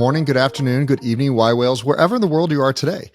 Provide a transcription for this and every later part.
morning, good afternoon, good evening, yWhales, wherever in the world you are today.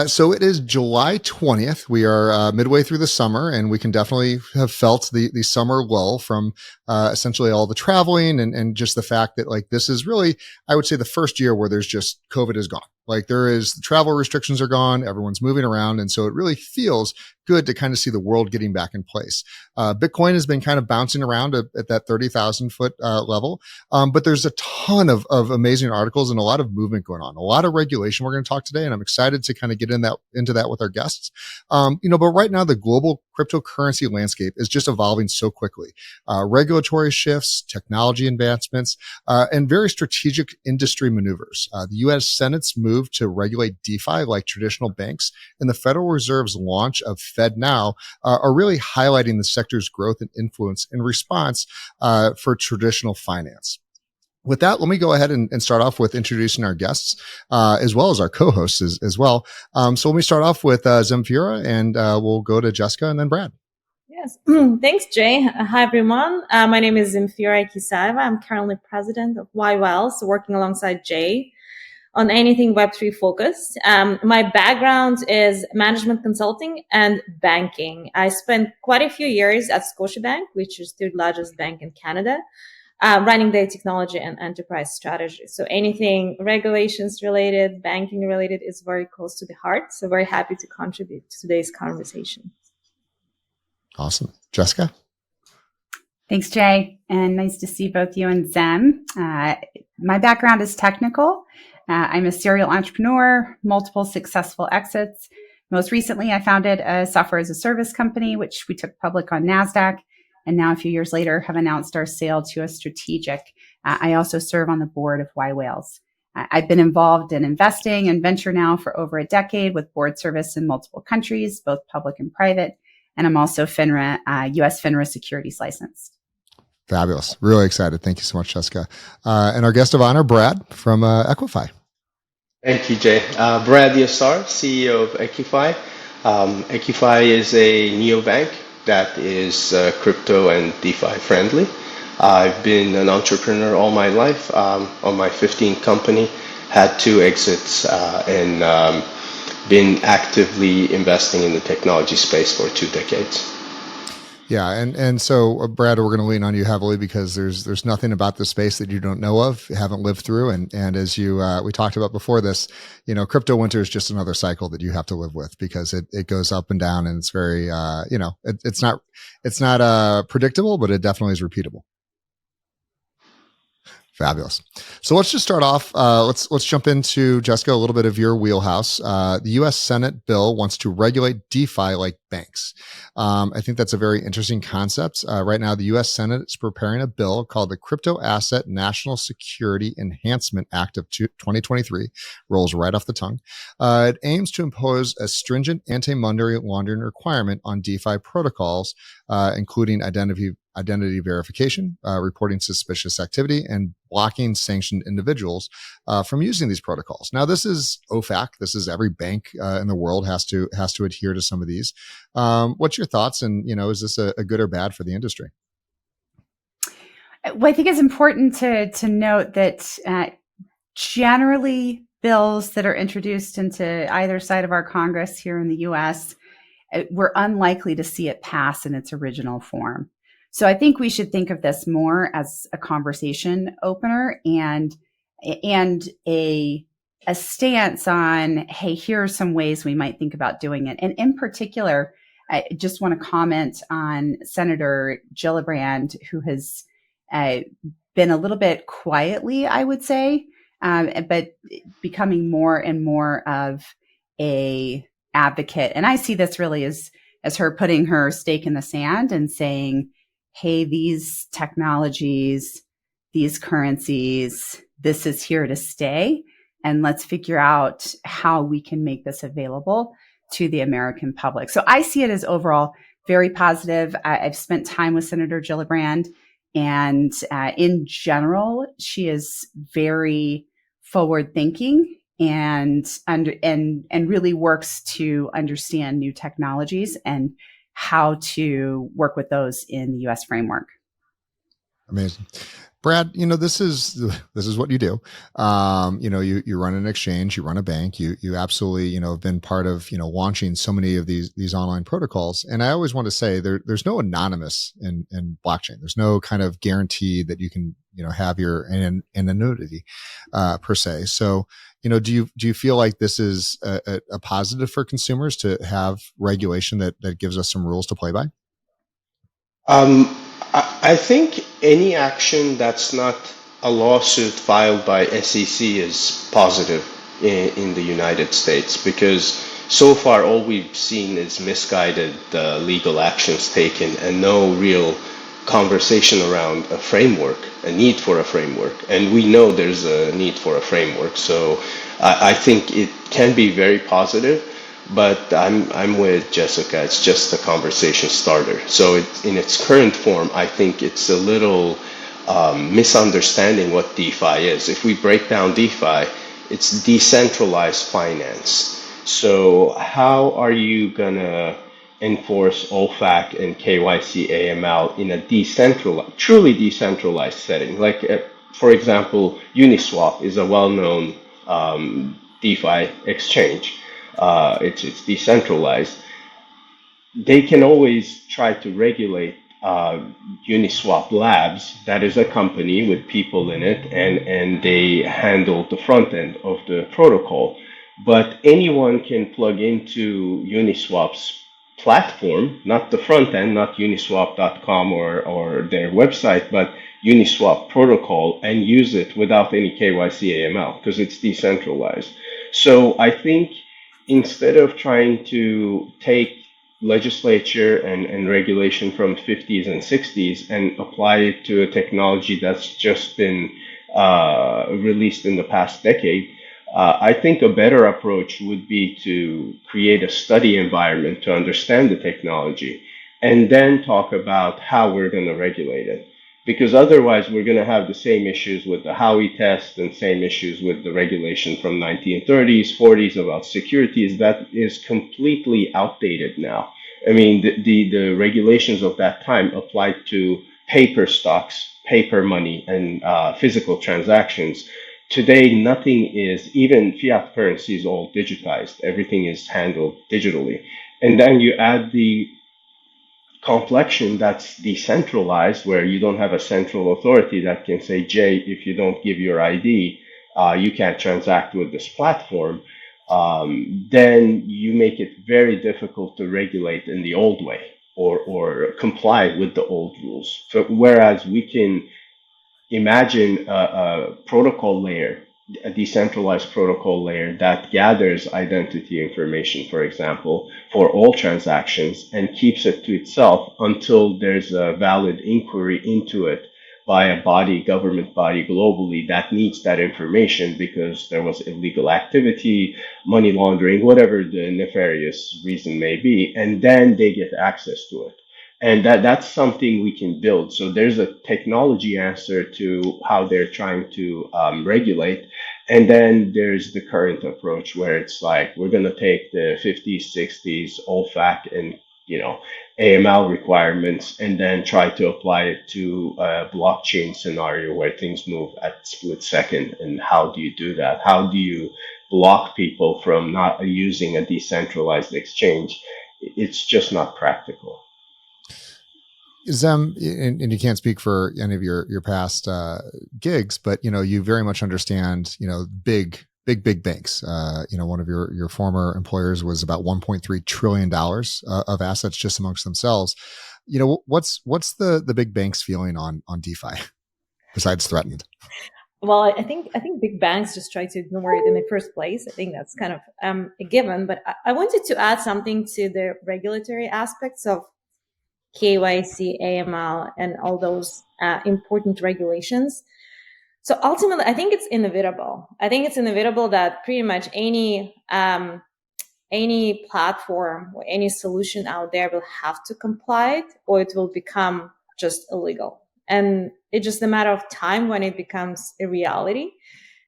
So it is July 20th. We are midway through the summer, and we can definitely have felt the summer lull from essentially all the traveling and just the fact that like this is really, I would say, the first year where there's just COVID is gone. Like the travel restrictions are gone, everyone's moving around. And so it really feels good to kind of see the world getting back in place. Bitcoin has been kind of bouncing around at that 30,000 foot level. But there's a ton of amazing articles and a lot of movement going on, a lot of regulation we're going to talk today. And I'm excited to kind of get into that with our guests. But right now the global cryptocurrency landscape is just evolving so quickly. Regulatory shifts, technology advancements, and very strategic industry maneuvers. The U.S. Senate's move to regulate DeFi like traditional banks and the Federal Reserve's launch of FedNow are really highlighting the sector's growth and influence in response for traditional finance. With that, let me go ahead and start off with introducing our guests, as well as our co-hosts as well. So let me start off with Zemfira, and we'll go to Jessica and then Brad. Yes. Thanks, Jay. Hi, everyone. My name is Zemfira Khisaeva. I'm currently president of yWhales, working alongside Jay on anything Web3 focused. My background is management consulting and banking. I spent quite a few years at Scotiabank, which is the third largest bank in Canada, running their technology and enterprise strategy. So anything regulations related, banking related is very close to the heart. So very happy to contribute to today's conversation. Awesome. Jessica? Thanks, Jay. And nice to see both you and Zem. My background is technical. I'm a serial entrepreneur, multiple successful exits. Most recently, I founded a software as a service company, which we took public on Nasdaq. And now a few years later have announced our sale to a strategic. I also serve on the board of yWhales. I've been involved in investing and venture now for over a decade with board service in multiple countries, both public and private. And I'm also FINRA, US FINRA securities licensed. Fabulous. Really excited. Thank you so much, Jessica. And our guest of honor, Brad from EQIFi. Thank you, Jay. Brad Yasar, CEO of EQIFi. EQIFi is a neobank that is crypto and DeFi friendly. I've been an entrepreneur all my life. On my 15th company, had 2 exits and been actively investing in the technology space for 2 decades. Yeah, and so Brad, we're going to lean on you heavily because there's nothing about this space that you don't know of, haven't lived through, and as you we talked about before this, crypto winter is just another cycle that you have to live with because it goes up and down, and it's very it's not predictable, but it definitely is repeatable. Fabulous. So let's just start off. Let's jump into, Jessica, a little bit of your wheelhouse. The U.S. Senate bill wants to regulate DeFi like banks. I think that's a very interesting concept. Right now, the U.S. Senate is preparing a bill called the Crypto Asset National Security Enhancement Act of 2023. Rolls right off the tongue. It aims to impose a stringent anti-money laundering requirement on DeFi protocols, including identity verification, reporting suspicious activity, and blocking sanctioned individuals from using these protocols. Now, this is OFAC. This is every bank in the world has to adhere to some of these. What's your thoughts? And is this a good or bad for the industry? Well, I think it's important to note that generally bills that are introduced into either side of our Congress here in the U.S., we're unlikely to see it pass in its original form. So I think we should think of this more as a conversation opener and a stance on, hey, here are some ways we might think about doing it. And in particular, I just want to comment on Senator Gillibrand, who has been a little bit quietly, I would say, but becoming more and more of a advocate. And I see this really as her putting her stake in the sand and saying, hey, these technologies, these currencies, this is here to stay. And let's figure out how we can make this available to the American public. So I see it as overall very positive. I've spent time with Senator Gillibrand, and in general, she is very forward thinking and really works to understand new technologies and how to work with those in the U.S. framework. Amazing. Brad, this is what you do. You run an exchange, you run a bank, you absolutely, have been part of, launching so many of these online protocols. And I always want to say there's no anonymous in blockchain. There's no kind of guarantee that you can, have your anonymity, per se. So, do you feel like this is a positive for consumers to have regulation that gives us some rules to play by? I think any action that's not a lawsuit filed by SEC is positive in the United States, because so far all we've seen is misguided legal actions taken and no real conversation around a framework, a need for a framework. And we know there's a need for a framework. So I think it can be very positive. But I'm with Jessica. It's just a conversation starter. So in its current form, I think it's a little misunderstanding what DeFi is. If we break down DeFi, it's decentralized finance. So how are you gonna enforce OFAC and KYC AML in a truly decentralized setting? Like, for example, Uniswap is a well-known DeFi exchange. It's decentralized. They can always try to regulate Uniswap Labs. That is a company with people in it, and they handle the front end of the protocol. But anyone can plug into Uniswap's platform, not the front end, not uniswap.com or their website, but Uniswap protocol, and use it without any KYC AML because it's decentralized. So I think instead of trying to take legislature and regulation from 50s and 60s and apply it to a technology that's just been released in the past decade, I think a better approach would be to create a study environment to understand the technology and then talk about how we're going to regulate it. Because otherwise, we're going to have the same issues with the Howey test and same issues with the regulation from 1930s, 40s about securities. That is completely outdated now. I mean, the regulations of that time applied to paper stocks, paper money, and physical transactions. Today, nothing is, even fiat currency is all digitized. Everything is handled digitally. And then you add the complexion that's decentralized, where you don't have a central authority that can say, Jay, if you don't give your ID, you can't transact with this platform. Then you make it very difficult to regulate in the old way or comply with the old rules. So, whereas we can imagine a protocol layer, a decentralized protocol layer that gathers identity information, for example, for all transactions and keeps it to itself until there's a valid inquiry into it by a body, government body globally that needs that information because there was illegal activity, money laundering, whatever the nefarious reason may be, and then they get access to it. And that's something we can build. So there's a technology answer to how they're trying to regulate. And then there's the current approach where it's like, we're going to take the 50s, 60s, OFAC and, AML requirements and then try to apply it to a blockchain scenario where things move at split second. And how do you do that? How do you block people from not using a decentralized exchange? It's just not practical. Zem, and you can't speak for any of your past gigs, but you very much understand big banks. One of your former employers was about $1.3 trillion of assets just amongst themselves. What's the big banks feeling on DeFi besides threatened? Well, I think big banks just try to ignore it in the first place. I think that's kind of a given. But I wanted to add something to the regulatory aspects of KYC, AML, and all those important regulations. So ultimately, I think it's inevitable. I think it's inevitable that pretty much any platform or any solution out there will have to comply, or it will become just illegal. And it's just a matter of time when it becomes a reality.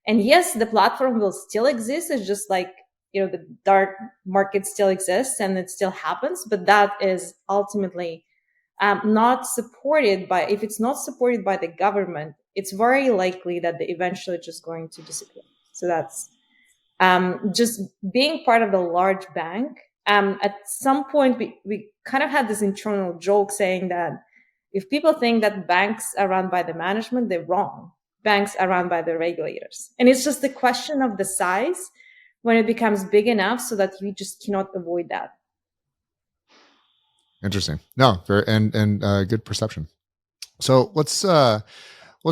And yes, the platform will still exist. It's just like, the dark market still exists and it still happens, but that is ultimately not supported by, if it's not supported by the government, it's very likely that they're eventually just going to disappear. So that's just being part of the large bank. At some point, we kind of had this internal joke saying that if people think that banks are run by the management, they're wrong. Banks are run by the regulators. And it's just a question of the size when it becomes big enough so that you just cannot avoid that. Interesting. No, very and good perception. So let's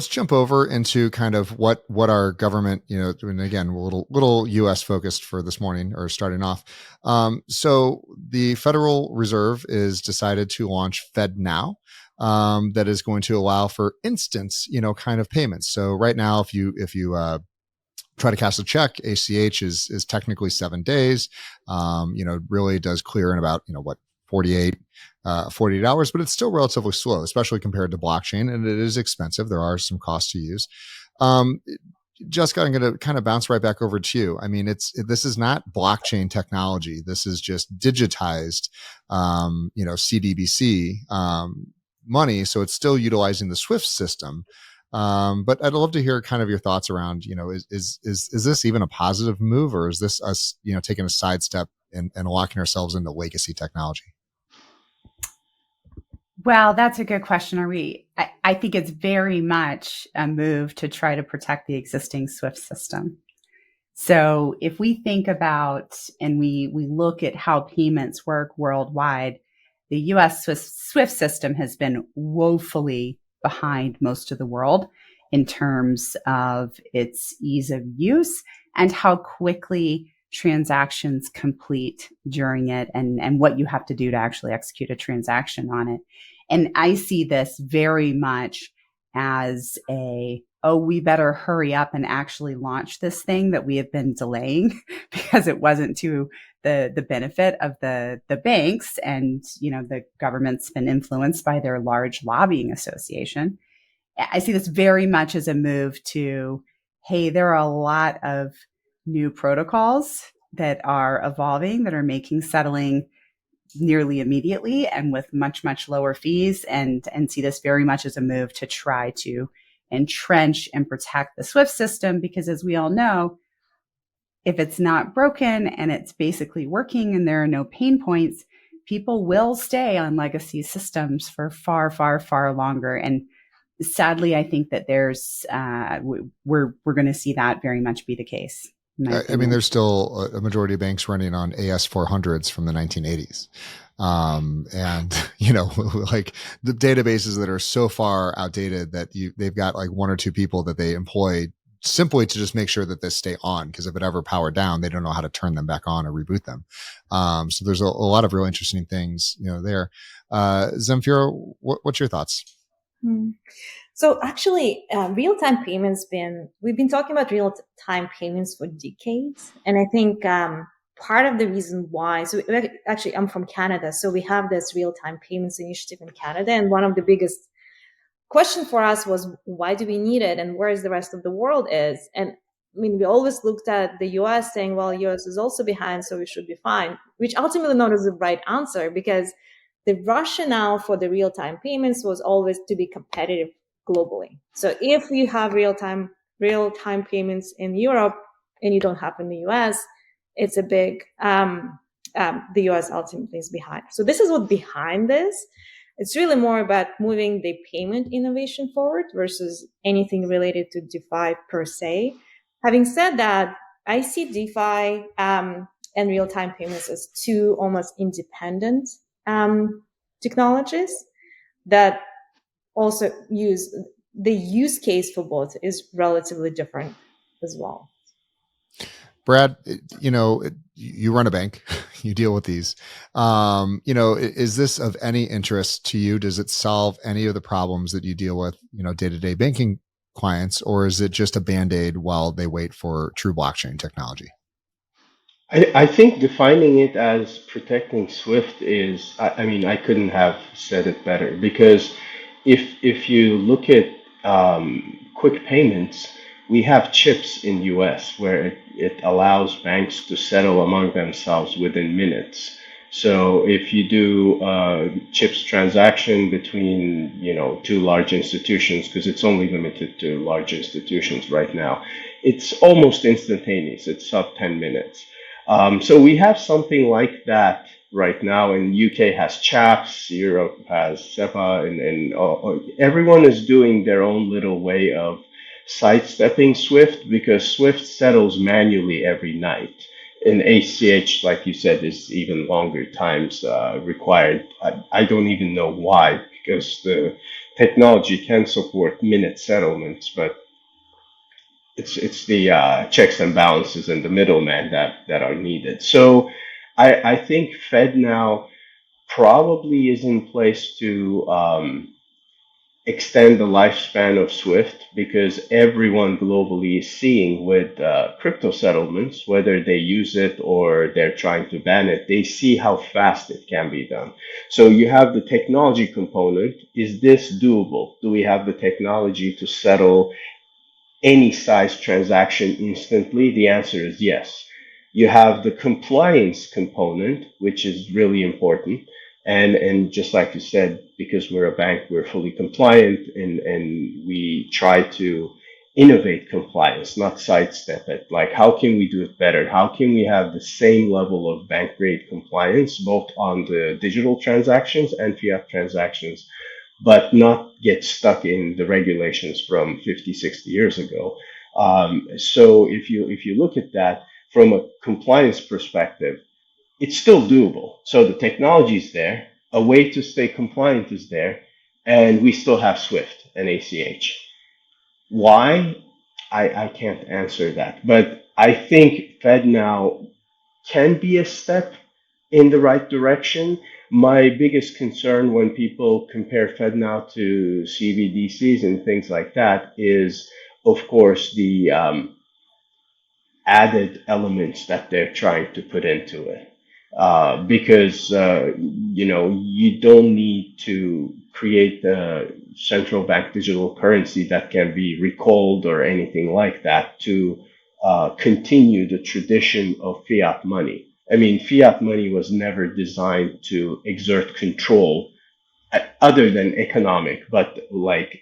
jump over into kind of what our government, and again, a little U.S. focused for this morning or starting off. So the Federal Reserve is decided to launch FedNow. That is going to allow for instant, kind of payments. So right now, if you try to cash a check, ACH is technically 7 days. Really does clear in about 48 hours, but it's still relatively slow, especially compared to blockchain, and it is expensive. There are some costs to use. Jessica, I'm going to kind of bounce right back over to you. I mean, this is not blockchain technology. This is just digitized, CDBC money. So it's still utilizing the SWIFT system. But I'd love to hear kind of your thoughts around, is this even a positive move, or is this us, taking a sidestep and locking ourselves into legacy technology? Well, that's a good question. I think it's very much a move to try to protect the existing SWIFT system. So if we think about and we look at how payments work worldwide, the US SWIFT system has been woefully behind most of the world in terms of its ease of use and how quickly transactions complete during it and what you have to do to actually execute a transaction on it. And I see this very much as we better hurry up and actually launch this thing that we have been delaying because it wasn't to the benefit of the banks, and the government's been influenced by their large lobbying association. I see this very much as a move to, hey, there are a lot of new protocols that are evolving that are making settling nearly immediately and with much, much lower fees, and see this very much as a move to try to entrench and protect the SWIFT system, because as we all know, if it's not broken and it's basically working and there are no pain points, people will stay on legacy systems for far, far, far longer. And sadly, I think that we're going to see that very much be the case. I mean, there's still a majority of banks running on AS400s from the 1980s. And, like the databases that are so far outdated that they've got like one or two people that they employ simply to just make sure that they stay on, because if it ever powered down, they don't know how to turn them back on or reboot them. So there's a lot of real interesting things, there. Zemfira, what's your thoughts? So actually, real-time payments we've been talking about real-time payments for decades. And I think part of the reason why, so actually I'm from Canada, so we have this real-time payments initiative in Canada. And one of the biggest question for us was, why do we need it? And where is the rest of the world is? And I mean, we always looked at the US saying, well, US is also behind, so we should be fine, which ultimately not is the right answer, because the rationale for the real-time payments was always to be competitive globally. So if you have real-time payments in Europe and you don't have in the US, it's a big, the US ultimately is behind. So this is what behind this. It's really more about moving the payment innovation forward versus anything related to DeFi per se. Having said that, I see DeFi and real-time payments as two almost independent technologies that also the use case for both is relatively different as well. Brad, you run a bank, you deal with these. Is this of any interest to you? Does it solve any of the problems that you deal with, day-to-day banking clients, or is it just a Band-Aid while they wait for true blockchain technology? I think defining it as protecting SWIFT is, I couldn't have said it better, because if you look at quick payments, we have chips in US where it allows banks to settle among themselves within minutes. So if you do chips transaction between, two large institutions, because it's only limited to large institutions right now, it's almost instantaneous. It's sub 10 minutes. So we have something like that right now. And UK has CHAPS, Europe has SEPA, and everyone is doing their own little way of sidestepping Swift, because Swift settles manually every night. And ACH, like you said, is even longer times required. I don't even know why, because the technology can support minute settlements, but it's the checks and balances and the middleman that are needed. So I think FedNow probably is in place to extend the lifespan of Swift, because everyone globally is seeing with crypto settlements, whether they use it or they're trying to ban it, they see how fast it can be done. So you have the technology component. Is this doable? Do we have the technology to settle any size transaction instantly? The answer is yes. You have the compliance component, which is really important. And just like you said, because we're a bank, we're fully compliant, and we try to innovate compliance, not sidestep it. Like, how can we do it better? How can we have the same level of bank grade compliance, both on the digital transactions and fiat transactions, but not get stuck in the regulations from 50, 60 years ago? So if you look at that from a compliance perspective, it's still doable. So the technology is there, a way to stay compliant is there, and we still have Swift and ACH. Why? I can't answer that. But I think FedNow can be a step in the right direction. My biggest concern when people compare FedNow to CBDCs and things like that is, of course, the added elements that they're trying to put into it. Because you don't need to create a central bank digital currency that can be recalled or anything like that to continue the tradition of fiat money. I mean, fiat money was never designed to exert control other than economic, but like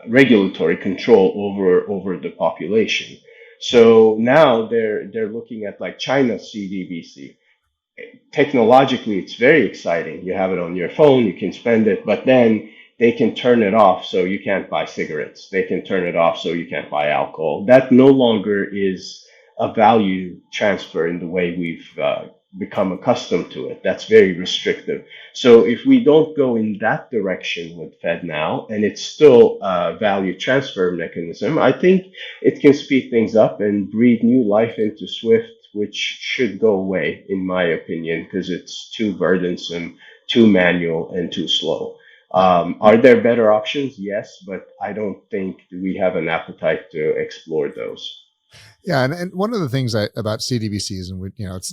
regulatory control over the population. So now they're looking at like China's CDBC. Technologically, it's very exciting. You have it on your phone, you can spend it, but then they can turn it off so you can't buy cigarettes. They can turn it off so you can't buy alcohol. That no longer is a value transfer in the way we've become accustomed to it. That's very restrictive. So if we don't go in that direction with FedNow, and it's still a value transfer mechanism, I think it can speed things up and breathe new life into Swift, which should go away, in my opinion, because it's too burdensome, too manual, and too slow. Are there better options? Yes, but I don't think we have an appetite to explore those. Yeah, and one of the things about CDBCs, and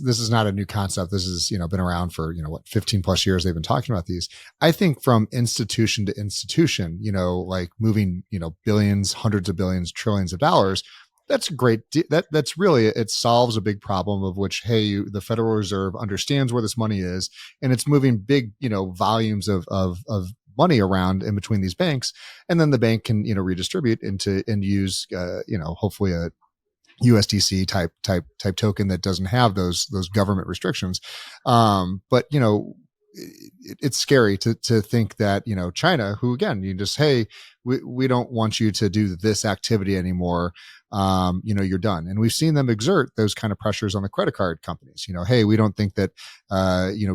this is not a new concept. This has been around for 15 plus years. They've been talking about these. I think from institution to institution, like moving billions, hundreds of billions, trillions of dollars. That's great. That's really, it solves a big problem of which, hey, the Federal Reserve understands where this money is, and it's moving big volumes of money around in between these banks, and then the bank can redistribute and use hopefully a USDC type token that doesn't have those government restrictions. But it's scary to think that China, who again, you just, hey, we don't want you to do this activity anymore. You're done. And we've seen them exert those kind of pressures on the credit card companies. Hey, we don't think that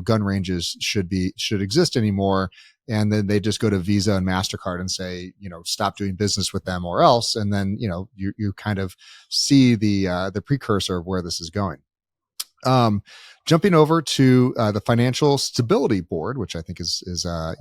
gun ranges should exist anymore. And then they just go to Visa and MasterCard and say, stop doing business with them or else. And then, you kind of see the precursor of where this is going. Jumping over to the Financial Stability Board, which I think is a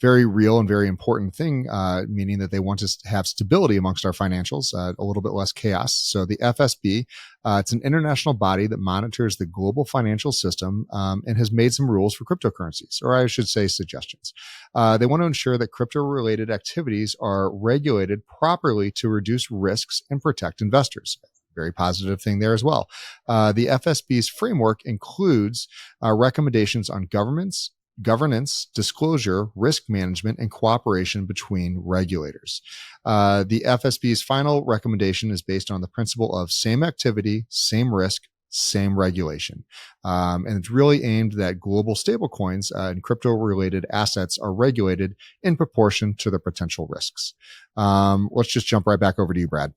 very real and very important thing, meaning that they want us to have stability amongst our financials, a little bit less chaos. So the FSB, it's an international body that monitors the global financial system and has made some rules for cryptocurrencies, or I should say suggestions. They want to ensure that crypto-related activities are regulated properly to reduce risks and protect investors. very positive thing there as well. The FSB's framework includes recommendations on governance, disclosure, risk management, and cooperation between regulators. The FSB's final recommendation is based on the principle of same activity, same risk, same regulation. And it's really aimed that global stablecoins and crypto-related assets are regulated in proportion to their potential risks. Let's just jump right back over to you, Brad.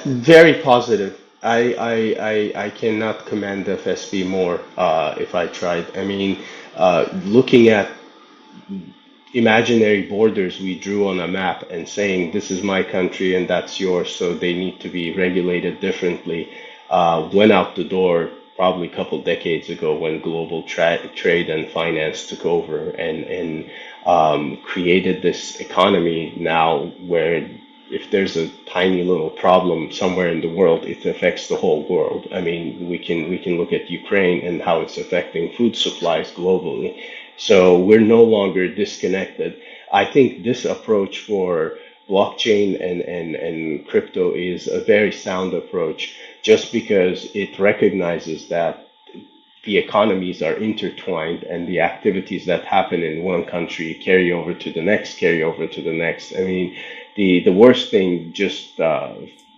Very positive. I cannot commend FSB more if I tried. I mean, looking at imaginary borders we drew on a map and saying this is my country and that's yours, so they need to be regulated differently, went out the door probably a couple decades ago when global trade and finance took over and created this economy now where if there's a tiny little problem somewhere in the world, it affects the whole world. I mean, we can look at Ukraine and how it's affecting food supplies globally. So we're no longer disconnected. I think this approach for blockchain and crypto is a very sound approach just because it recognizes that the economies are intertwined and the activities that happen in one country carry over to the next, carry over to the next. I mean, the worst thing, just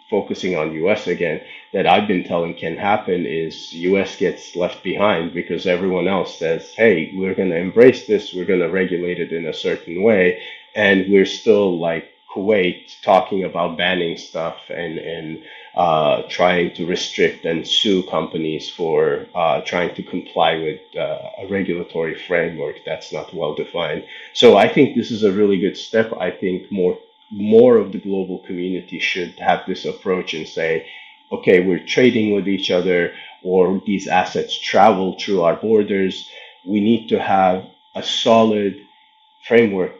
focusing on US again, that I've been telling can happen is US gets left behind because everyone else says, hey, we're going to embrace this, we're going to regulate it in a certain way. And we're still like Kuwait talking about banning stuff and trying to restrict and sue companies for trying to comply with a regulatory framework that's not well defined. So I think this is a really good step. I think more of the global community should have this approach and say, okay, we're trading with each other or these assets travel through our borders. We need to have a solid framework,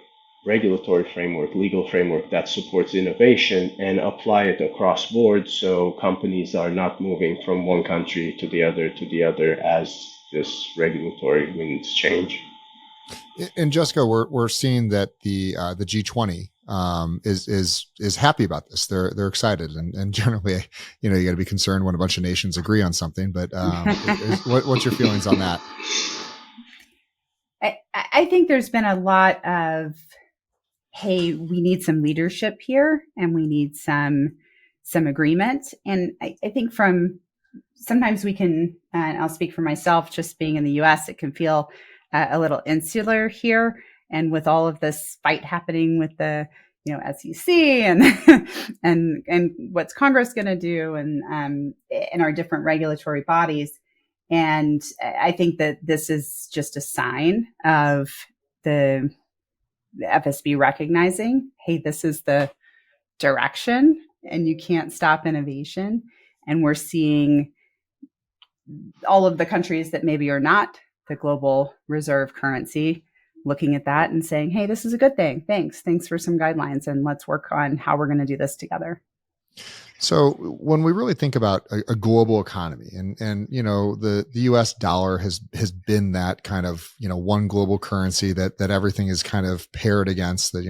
regulatory framework, legal framework that supports innovation and apply it across board so companies are not moving from one country to the other as this regulatory winds change. And Jessica, we're seeing that the G20 is happy about this. They're excited, and generally, you got to be concerned when a bunch of nations agree on something. But what's your feelings on that? I think there's been a lot of, hey, we need some leadership here, and we need some agreement. And I think sometimes we can, and I'll speak for myself, just being in the U.S., it can feel a little insular here. And with all of this fight happening with the, SEC and what's Congress going to do and our different regulatory bodies. And I think that this is just a sign of the FSB recognizing, hey, this is the direction and you can't stop innovation. And we're seeing all of the countries that maybe are not the global reserve currency looking at that and saying, hey, this is a good thing. Thanks for some guidelines, and let's work on how we're going to do this together. So when we really think about a global economy and the US dollar has been that kind of, one global currency that everything is kind of paired against, that,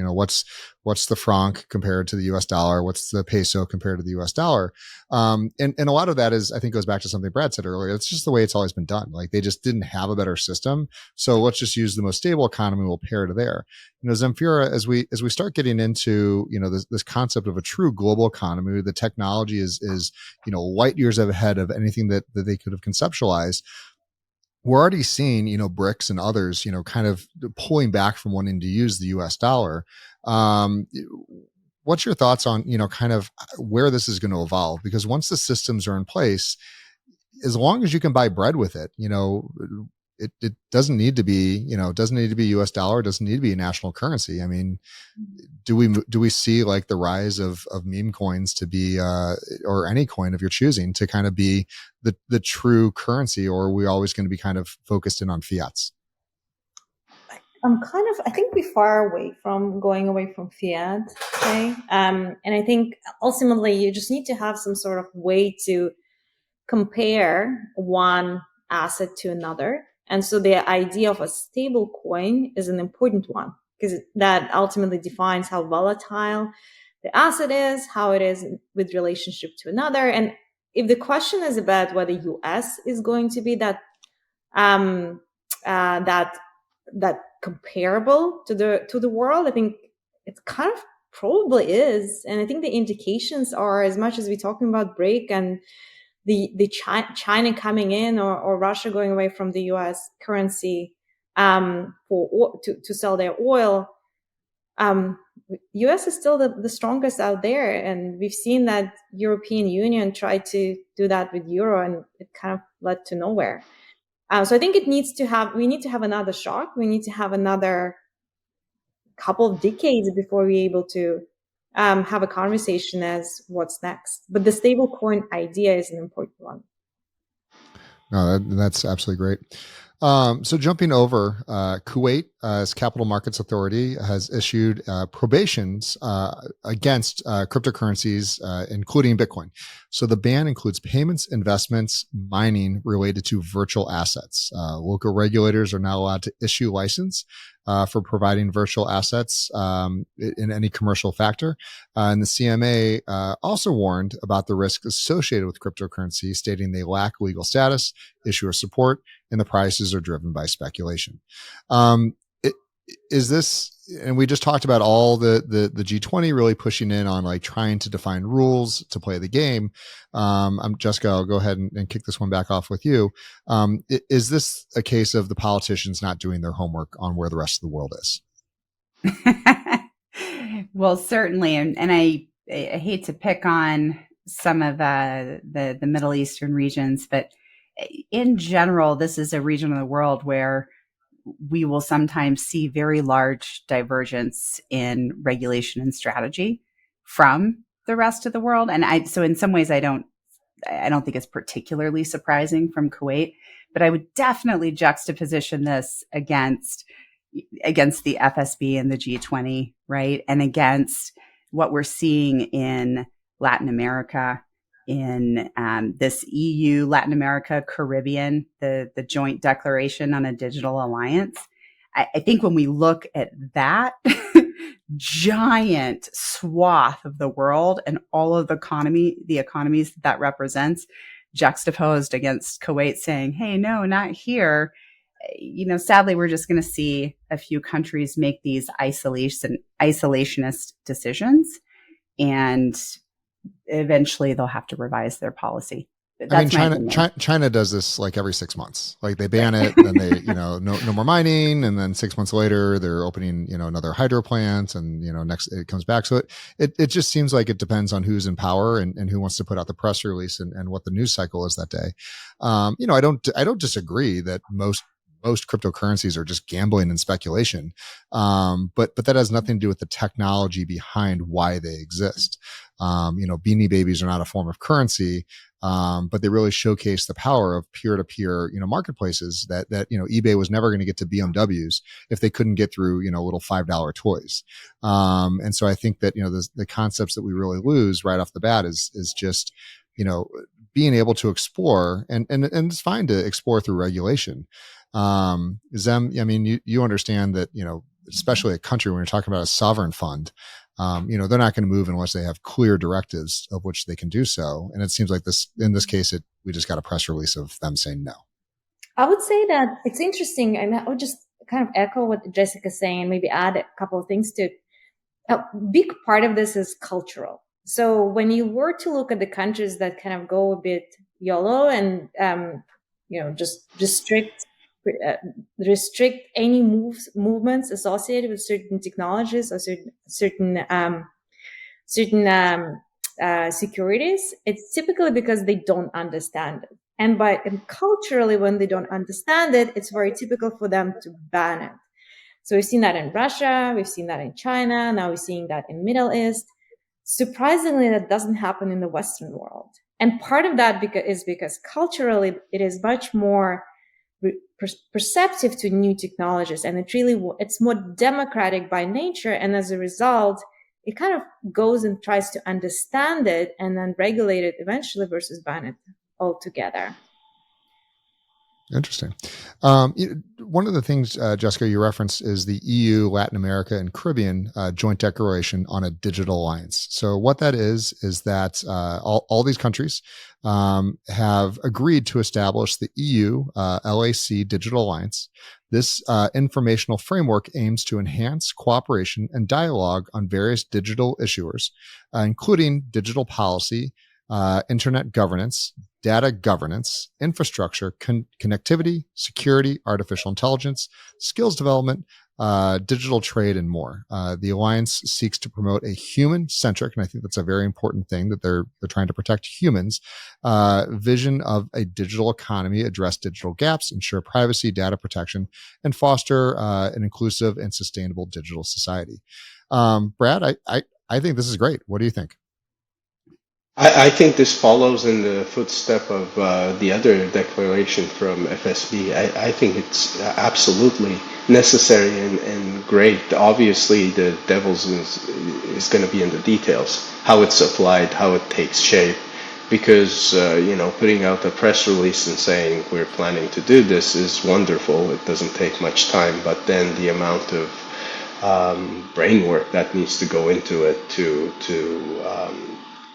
what's the franc compared to the US dollar? What's the peso compared to the US dollar? And a lot of that is, I think, goes back to something Brad said earlier. It's just the way it's always been done. Like they just didn't have a better system. So let's just use the most stable economy. We'll pair to there. Zemfira, as we start getting into, this concept of a true global economy, the technology is light years ahead of anything that they could have conceptualized. We're already seeing, BRICS and others, kind of pulling back from wanting to use the US dollar. What's your thoughts on, kind of where this is going to evolve? Because once the systems are in place, as long as you can buy bread with it, it doesn't need to be, it doesn't need to be US dollar. It doesn't need to be a national currency. I mean, do we see like the rise of meme coins to be, or any coin of your choosing to kind of be the true currency, or are we always going to be kind of focused in on fiats? I think we're far away from going away from fiat. Okay. And I think ultimately you just need to have some sort of way to compare one asset to another. And so the idea of a stable coin is an important one because that ultimately defines how volatile the asset is, how it is with relationship to another. And if the question is about whether US is going to be that that comparable to the world, I think it kind of probably is. And I think the indications are, as much as we're talking about break and the China coming in or Russia going away from the US currency to sell their oil, US is still the strongest out there. And we've seen that European Union tried to do that with Euro, and it kind of led to nowhere. So I think we need to have another shock. We need to have another couple of decades before we're able to have a conversation as what's next. But the stablecoin idea is an important one. No, that's absolutely great. So jumping over, Kuwait, as Capital Markets Authority, has issued probations against cryptocurrencies, including Bitcoin. So the ban includes payments, investments, mining related to virtual assets. Local regulators are not allowed to issue license for providing virtual assets in any commercial factor. And the CMA also warned about the risk associated with cryptocurrency, stating they lack legal status, issuer support, and the prices are driven by speculation. Is this, and we just talked about all the G20 really pushing in on like trying to define rules to play the game. Jessica, I'll go ahead and kick this one back off with you. Is this a case of the politicians not doing their homework on where the rest of the world is? Well, certainly. And I hate to pick on some of the Middle Eastern regions, but in general, this is a region of the world where we will sometimes see very large divergence in regulation and strategy from the rest of the world. And so in some ways, I don't think it's particularly surprising from Kuwait, but I would definitely juxtaposition this against the FSB and the G20, right? And against what we're seeing in Latin America, in this EU, Latin America, Caribbean, the joint declaration on a digital alliance. I think when we look at that giant swath of the world and all of the economies that represents, juxtaposed against Kuwait saying, hey, no, not here. Sadly, we're just going to see a few countries make these isolationist decisions, and eventually they'll have to revise their policy. That's China does this like every 6 months. Like they ban it, then they, no more mining, and then 6 months later they're opening, another hydro plant, and next it comes back. So it just seems like it depends on who's in power and who wants to put out the press release and what the news cycle is that day. I don't disagree that most cryptocurrencies are just gambling and speculation. But that has nothing to do with the technology behind why they exist. Beanie Babies are not a form of currency, but they really showcase the power of peer-to-peer, marketplaces that eBay was never going to get to BMWs if they couldn't get through, little $5 toys. And so I think that, the concepts that we really lose right off the bat is just, being able to explore, and it's fine to explore through regulation. Zem, you understand that, especially a country, when you're talking about a sovereign fund, they're not going to move unless they have clear directives of which they can do so. And it seems like in this case, we just got a press release of them saying no. I would say that it's interesting, and I would just kind of echo what Jessica's saying and maybe add a couple of things to it. A big part of this is cultural. So when you were to look at the countries that kind of go a bit YOLO and, just restrict any movements associated with certain technologies or certain securities, it's typically because they don't understand it. And culturally, when they don't understand it, it's very typical for them to ban it. So we've seen that in Russia, we've seen that in China, now we're seeing that in Middle East. Surprisingly, that doesn't happen in the Western world. And part of that is because culturally, it is much more perceptive to new technologies, and it's more democratic by nature. And as a result, it kind of goes and tries to understand it and then regulate it eventually versus ban it altogether. Interesting. One of the things, Jessica, you referenced is the EU, Latin America, and Caribbean joint declaration on a digital alliance. So what that is that all these countries have agreed to establish the EU LAC Digital Alliance. This informational framework aims to enhance cooperation and dialogue on various digital issuers, including digital policy, internet governance, data governance, infrastructure, connectivity, security, artificial intelligence, skills development, digital trade, and more. The alliance seeks to promote a human-centric, and I think that's a very important thing, that they're trying to protect humans, vision of a digital economy, address digital gaps, ensure privacy, data protection, and foster an inclusive and sustainable digital society. Brad, I think this is great. What do you think? I think this follows in the footstep of the other declaration from FSB. I think it's absolutely necessary and great. Obviously, the devil's is going to be in the details, how it's applied, how it takes shape. Because, putting out a press release and saying we're planning to do this is wonderful. It doesn't take much time, but then the amount of brain work that needs to go into it to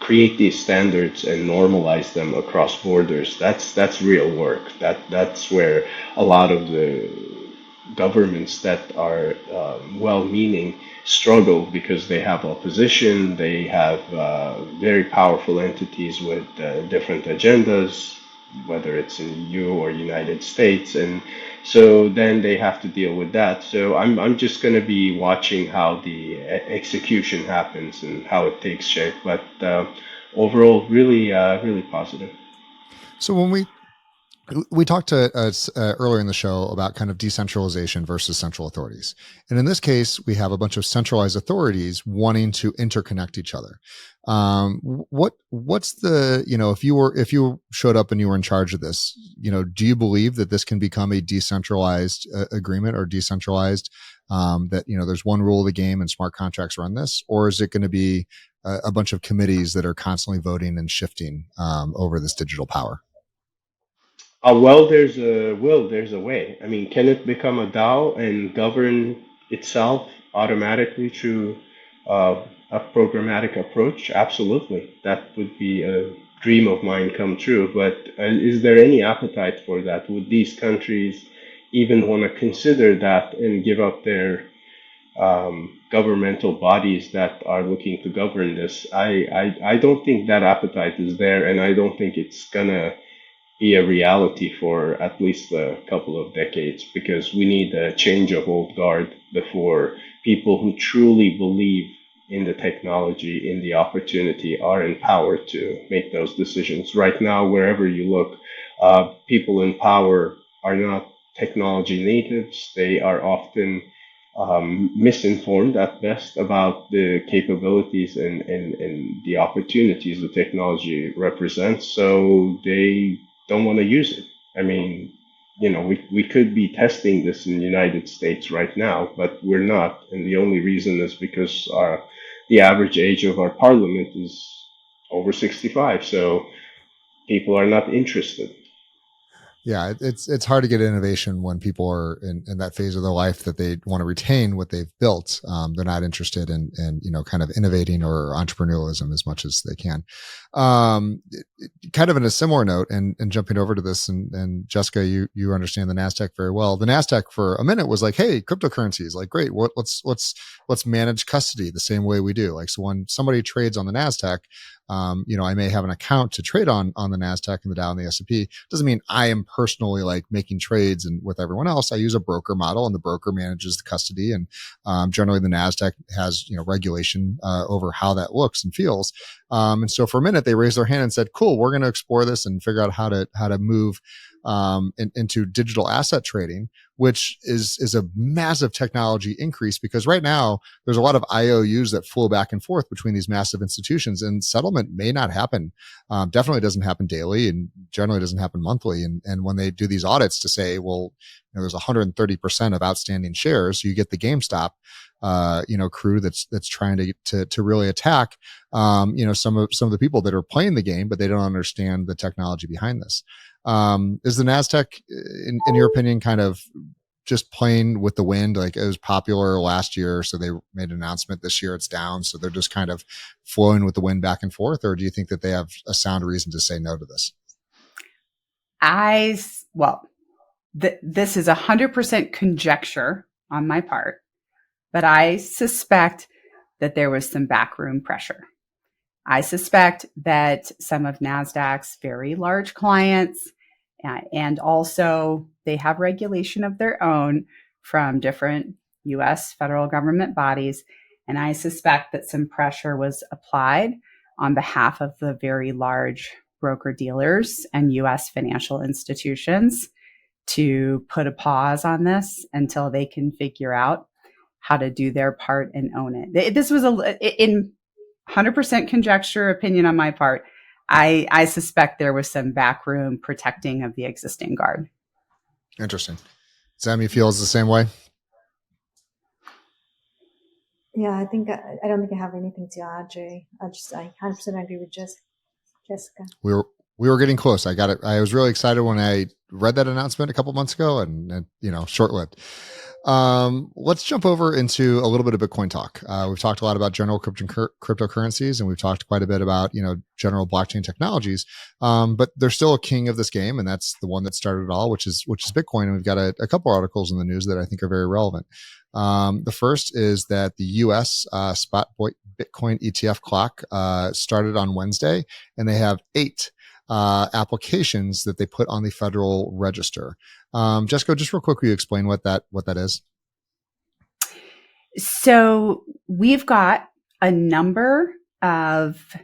create these standards and normalize them across borders, that's real work. That's where a lot of the governments that are well-meaning struggle, because they have opposition, they have very powerful entities with different agendas, whether it's in the EU or United States, and so then they have to deal with that. So I'm just going to be watching how the execution happens and how it takes shape. But overall, really positive. So when we talked to earlier in the show about kind of decentralization versus central authorities, and in this case, we have a bunch of centralized authorities wanting to interconnect each other. What's the, if you showed up and you were in charge of this, do you believe that this can become a decentralized agreement, or decentralized, that, there's one rule of the game and smart contracts run this, or is it going to be a bunch of committees that are constantly voting and shifting over this digital power? There's a way. I mean, can it become a DAO and govern itself automatically through a programmatic approach? Absolutely. That would be a dream of mine come true. But is there any appetite for that? Would these countries even want to consider that and give up their governmental bodies that are looking to govern this? I don't think that appetite is there, and I don't think it's gonna be a reality for at least a couple of decades, because we need a change of old guard before people who truly believe in the technology, in the opportunity, are empowered to make those decisions. Right now, wherever you look, people in power are not technology natives. They are often misinformed at best about the capabilities and the opportunities the technology represents. So they don't want to use it. I mean, we could be testing this in the United States right now, but we're not. And the only reason is because the average age of our parliament is over 65. So people are not interested. Yeah, it's hard to get innovation when people are in that phase of their life that they want to retain what they've built. They're not interested in kind of innovating or entrepreneurialism as much as they can. Kind of in a similar note, and jumping over to this, and Jessica, you understand the Nasdaq very well. The Nasdaq for a minute was like, hey, cryptocurrencies, like, great. Let's manage custody the same way we do. Like, so when somebody trades on the Nasdaq, I may have an account to trade on the Nasdaq and the Dow and the S&P. Doesn't mean I am personally like making trades and with everyone else. I use a broker model, and the broker manages the custody. And generally, the Nasdaq has regulation over how that looks and feels. And so for a minute, they raised their hand and said, "Cool, we're going to explore this and figure out how to move into digital asset trading," which is a massive technology increase, because right now there's a lot of IOUs that flow back and forth between these massive institutions, and settlement may not happen. Definitely doesn't happen daily, and generally doesn't happen monthly. And when they do these audits to say, well, there's 130% of outstanding shares, you get the GameStop crew that's trying to really attack some of the people that are playing the game, but they don't understand the technology behind this. Is the Nasdaq, in your opinion, kind of just playing with the wind? Like, it was popular last year, so they made an announcement. This year it's down, so they're just kind of flowing with the wind back and forth? Or do you think that they have a sound reason to say no to this? This is 100% conjecture on my part, but I suspect that there was some backroom pressure. I suspect that some of NASDAQ's very large clients, and also they have regulation of their own from different US federal government bodies. And I suspect that some pressure was applied on behalf of the very large broker dealers and US financial institutions to put a pause on this until they can figure out how to do their part and own it. This was in 100% conjecture opinion on my part. I suspect there was some backroom protecting of the existing guard. Interesting. Zem, you feels the same way? Yeah, I don't think I have anything to add, Jay. I 100% agree with Jessica. We were getting close. I got it. I was really excited when I read that announcement a couple months ago, and short-lived. Let's jump over into a little bit of Bitcoin talk. We've talked a lot about general cryptocurrencies, and we've talked quite a bit about, general blockchain technologies. But there's still a king of this game, and that's the one that started it all, which is Bitcoin. And we've got a couple articles in the news that I think are very relevant. The first is that the U.S. spot Bitcoin ETF clock started on Wednesday, and they have 8 applications that they put on the Federal Register. Jessica, just real quick, will you explain what that is? So we've got a number of,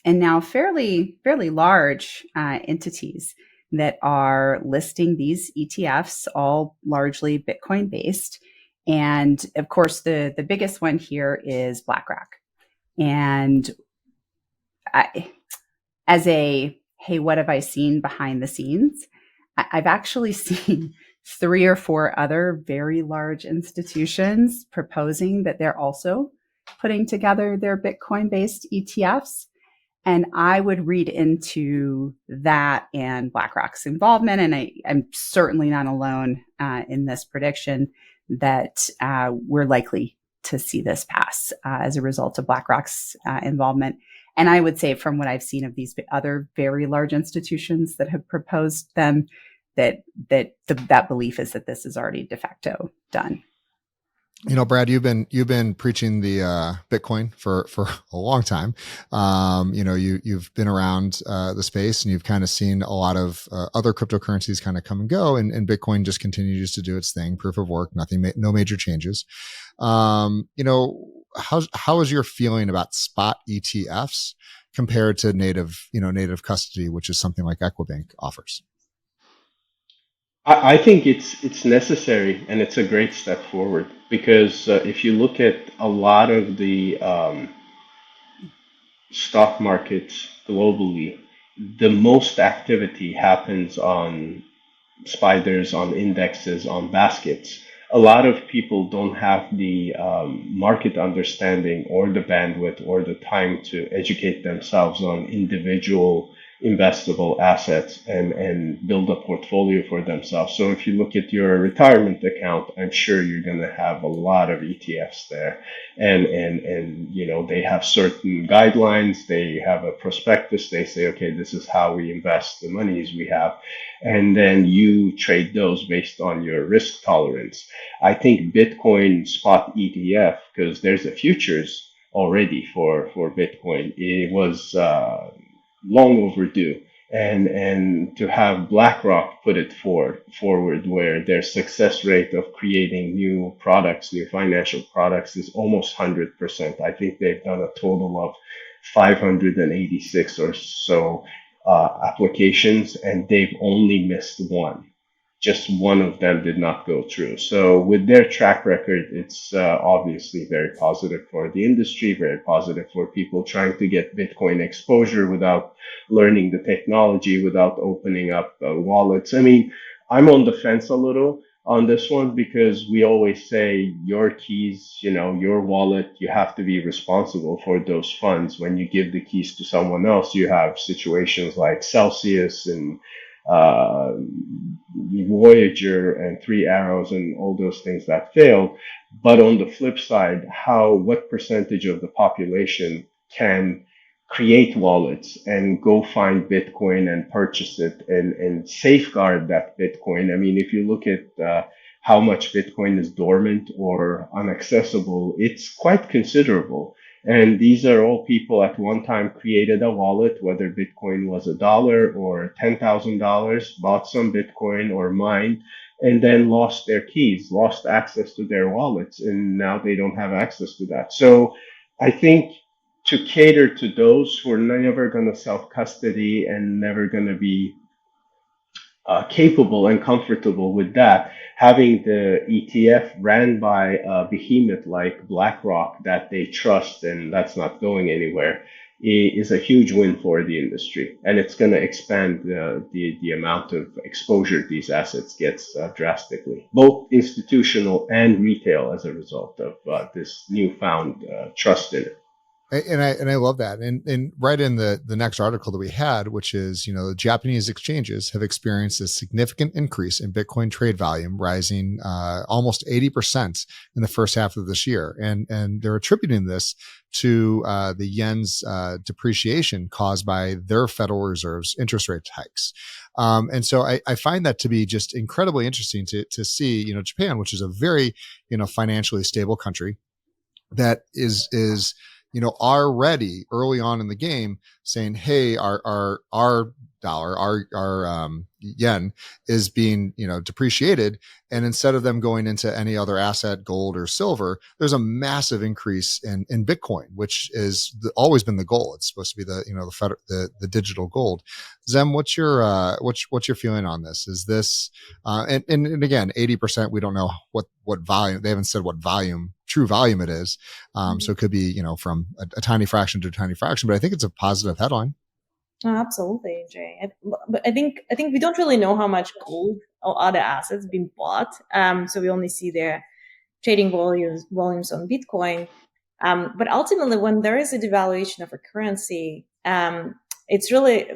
and now fairly large entities that are listing these ETFs, all largely Bitcoin based. And of course, the biggest one here is BlackRock. And hey, what have I seen behind the scenes? I've actually seen 3 or 4 other very large institutions proposing that they're also putting together their Bitcoin-based ETFs. And I would read into that and BlackRock's involvement, and I'm certainly not alone in this prediction, that we're likely to see this pass as a result of BlackRock's involvement. And I would say, from what I've seen of these other very large institutions that have proposed them, that belief is that this is already de facto done. Brad, you've been preaching the Bitcoin for a long time. You've been around the space, and you've kind of seen a lot of other cryptocurrencies kind of come and go, and Bitcoin just continues to do its thing. Proof of work, no major changes. How is your feeling about spot ETFs compared to native custody, which is something like EQIFi offers? I think it's necessary, and it's a great step forward, because if you look at a lot of the stock markets globally, the most activity happens on spiders, on indexes, on baskets. A lot of people don't have the market understanding or the bandwidth or the time to educate themselves on individual investable assets and build a portfolio for themselves. So if you look at your retirement account, I'm sure you're going to have a lot of ETFs there, and they have certain guidelines. They have a prospectus. They say, okay, this is how we invest the monies we have, and then you trade those based on your risk tolerance. I think Bitcoin spot ETF, because there's a futures already for Bitcoin, it was long overdue, and to have BlackRock put it forward, where their success rate of creating new financial products, is almost 100%. I think they've done a total of 586 or so applications, and they've only missed one. Just one of them did not go through. So with their track record, it's obviously very positive for the industry, very positive for people trying to get Bitcoin exposure without learning the technology, without opening up wallets. I mean, I'm on the fence a little on this one, because we always say your keys, your wallet, you have to be responsible for those funds. When you give the keys to someone else, you have situations like Celsius and Voyager and Three Arrows and all those things that failed. But on the flip side, what percentage of the population can create wallets and go find Bitcoin and purchase it and safeguard that Bitcoin? I mean, if you look at how much Bitcoin is dormant or inaccessible, it's quite considerable. And these are all people at one time created a wallet, whether Bitcoin was $1 or $10,000, bought some Bitcoin or mined, and then lost their keys, lost access to their wallets, and now they don't have access to that. So I think to cater to those who are never going to self-custody and never going to be capable and comfortable with that, having the ETF ran by a behemoth like BlackRock that they trust and that's not going anywhere is a huge win for the industry. And it's going to expand the amount of exposure these assets gets drastically, both institutional and retail as a result of this newfound trust in it. And I love that. And right in the next article that we had, which is, the Japanese exchanges have experienced a significant increase in Bitcoin trade volume, rising almost 80% in the first half of this year. And they're attributing this to the yen's depreciation caused by their Federal Reserve's interest rate hikes. And so I find that to be just incredibly interesting to see, Japan, which is a very, financially stable country that is already early on in the game saying, hey, our dollar, our yen is being, depreciated. And instead of them going into any other asset, gold or silver, there's a massive increase in Bitcoin, which is always been the goal. It's supposed to be the digital gold. Zem, what's your feeling on this? Is this, and again, 80%, we don't know what volume, they haven't said what true volume it is. So it could be, from a tiny fraction to a tiny fraction, but I think it's a positive headline. Oh, absolutely, Jay. But I think we don't really know how much gold or other assets being bought. So we only see their trading volumes on Bitcoin. But ultimately, when there is a devaluation of a currency, it's really,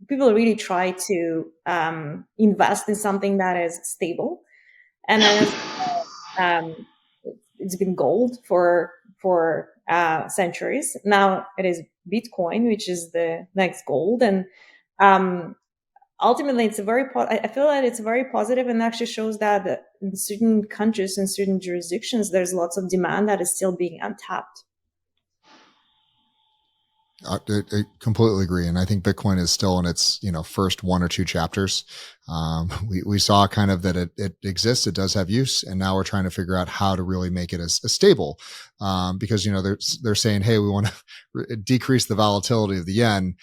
people really try to invest in something that is stable. And then it's been gold for centuries. Now it is Bitcoin, which is the next gold. And ultimately, I feel that it's very positive and actually shows that in certain countries and certain jurisdictions, there's lots of demand that is still being untapped. I completely agree. And I think Bitcoin is still in its, first one or two chapters. We saw kind of that it exists, it does have use. And now we're trying to figure out how to really make it as stable. Because, they're saying, hey, we want to decrease the volatility of the yen.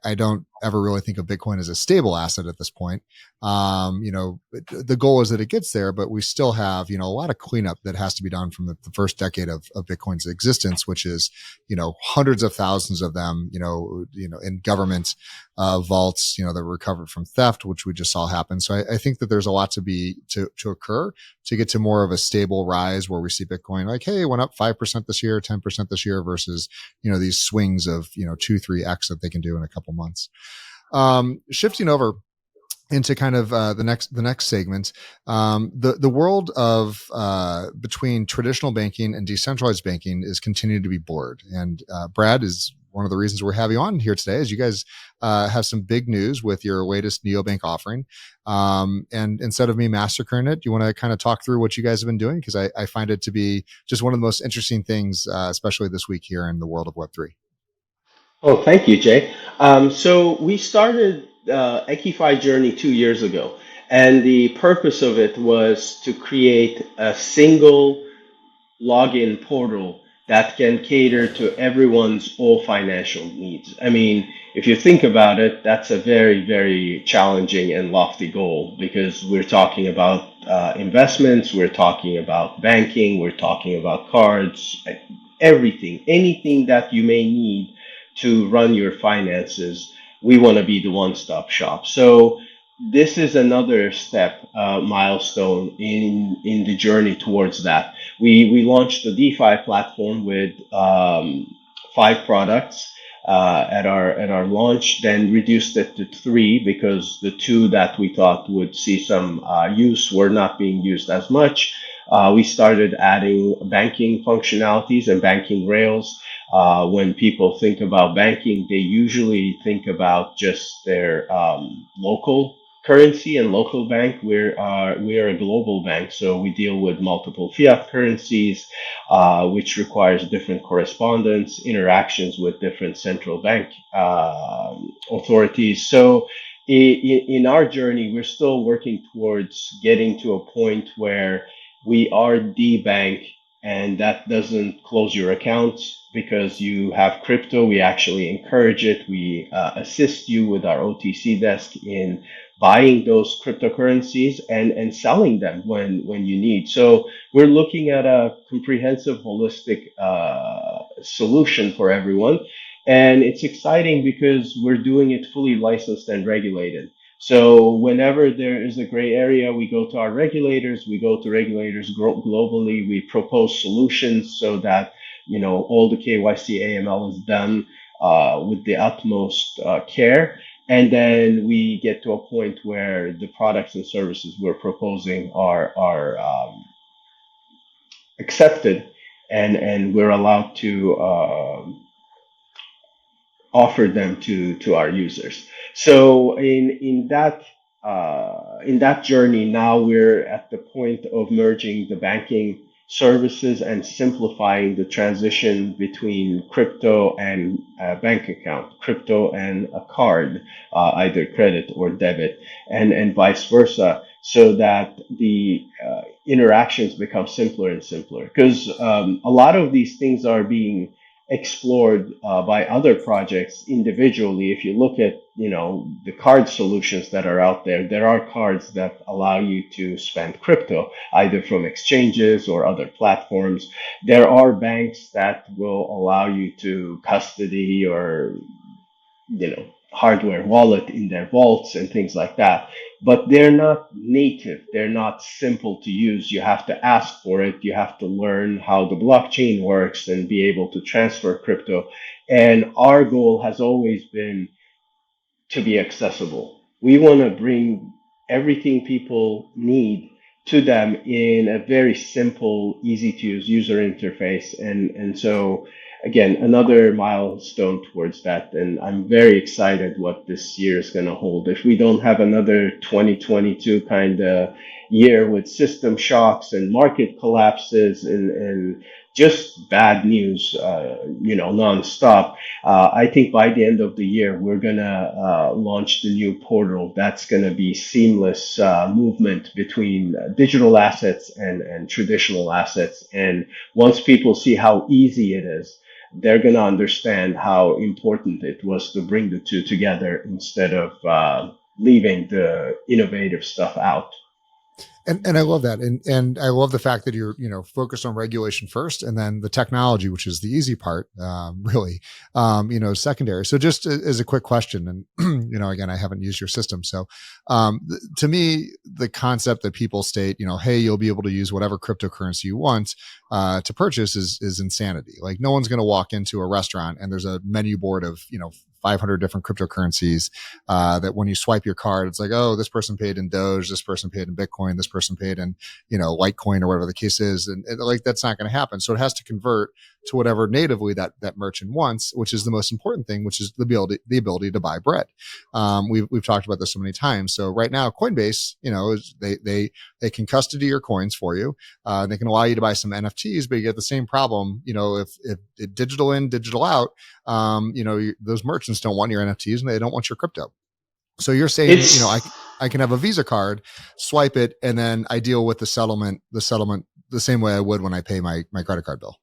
I don't ever really think of Bitcoin as a stable asset at this point. The goal is that it gets there, but we still have, a lot of cleanup that has to be done from the first decade of Bitcoin's existence, which is, hundreds of thousands of them, in government vaults, that recovered from theft, which we just saw happen. So I think that there's a lot to occur to get to more of a stable rise where we see Bitcoin like, hey, it went up 5% this year, 10% this year versus, these swings of, 2-3x that they can do in a couple months. Shifting over into kind of the next segment, the world of between traditional banking and decentralized banking is continuing to be blurred. And Brad is one of the reasons we're having you on here today is you guys have some big news with your latest NEOBank offering. And instead of me massacring it, you want to kind of talk through what you guys have been doing? Because I find it to be just one of the most interesting things, especially this week here in the world of Web3. Oh, thank you, Jay. So we started EQIFi journey 2 years ago, and the purpose of it was to create a single login portal that can cater to everyone's all financial needs. I mean, if you think about it, that's a very, very challenging and lofty goal because we're talking about investments, we're talking about banking, we're talking about cards, everything, anything that you may need to run your finances. We want to be the one-stop shop. So this is another step, milestone in the journey towards that. We launched the DeFi platform with 5 products. at our launch, then reduced it to 3 because the 2 that we thought would see some use were not being used as much. We started adding banking functionalities and banking rails. When people think about banking, they usually think about just their local currency and local bank. We are a global bank, so we deal with multiple fiat currencies, which requires different correspondence, interactions with different central bank authorities. So in our journey, we're still working towards getting to a point where we are the bank, and that doesn't close your accounts because you have crypto. We actually encourage it. We assist you with our OTC desk in buying those cryptocurrencies and selling them when you need. So we're looking at a comprehensive, holistic solution for everyone. And it's exciting because we're doing it fully licensed and regulated. So whenever there is a gray area, we go to our regulators, we go to regulators globally, we propose solutions so that, all the KYC AML is done with the utmost care. And then we get to a point where the products and services we're proposing are accepted, and we're allowed to offer them to our users. So in that journey, now we're at the point of merging the banking services and simplifying the transition between crypto and a bank account, crypto and a card, either credit or debit, and vice versa, so that the interactions become simpler and simpler. Because a lot of these things are being explored by other projects individually. If you look at the card solutions that are out there, there are cards that allow you to spend crypto either from exchanges or other platforms. There are banks that will allow you to custody or hardware wallet in their vaults and things like that, but they're not native. They're not simple to use. You have to ask for it. You have to learn how the blockchain works and be able to transfer crypto. And our goal has always been to be accessible. We want to bring everything people need to them in a very simple, easy to use user interface. And so again, another milestone towards that. And I'm very excited what this year is going to hold. If we don't have another 2022 kind of year with system shocks and market collapses and just bad news, nonstop, I think by the end of the year, we're going to launch the new portal. That's going to be seamless movement between digital assets and traditional assets. And once people see how easy it is, they're going to understand how important it was to bring the two together instead of leaving the innovative stuff out. And I love that. And I love the fact that you're, focused on regulation first and then the technology, which is the easy part, really, secondary. So just as a quick question, and, again, I haven't used your system. So, to me, the concept that people state, hey, you'll be able to use whatever cryptocurrency you want, to purchase is insanity. Like no one's going to walk into a restaurant and there's a menu board of, 500 different cryptocurrencies, that when you swipe your card, it's like, oh, this person paid in Doge, this person paid in Bitcoin, this person paid in, Litecoin or whatever the case is. And like, that's not going to happen. So it has to convert to whatever natively that merchant wants, which is the most important thing, which is the ability to buy bread. We've talked about this so many times. So right now, Coinbase, they can custody your coins for you. They can allow you to buy some NFTs, but you get the same problem. If digital in, digital out, those merchants don't want your NFTs and they don't want your crypto. So you're saying, I can have a Visa card, swipe it, and then I deal with the settlement the same way I would when I pay my credit card bill.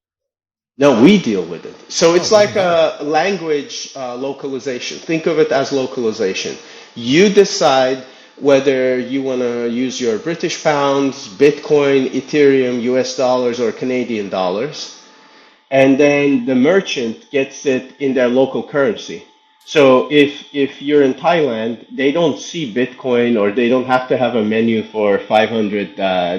No, we deal with it. So it's like a language localization. Think of it as localization. You decide whether you want to use your British pounds, Bitcoin, Ethereum, US dollars, or Canadian dollars. And then the merchant gets it in their local currency. So if you're in Thailand, they don't see Bitcoin, or they don't have to have a menu for 500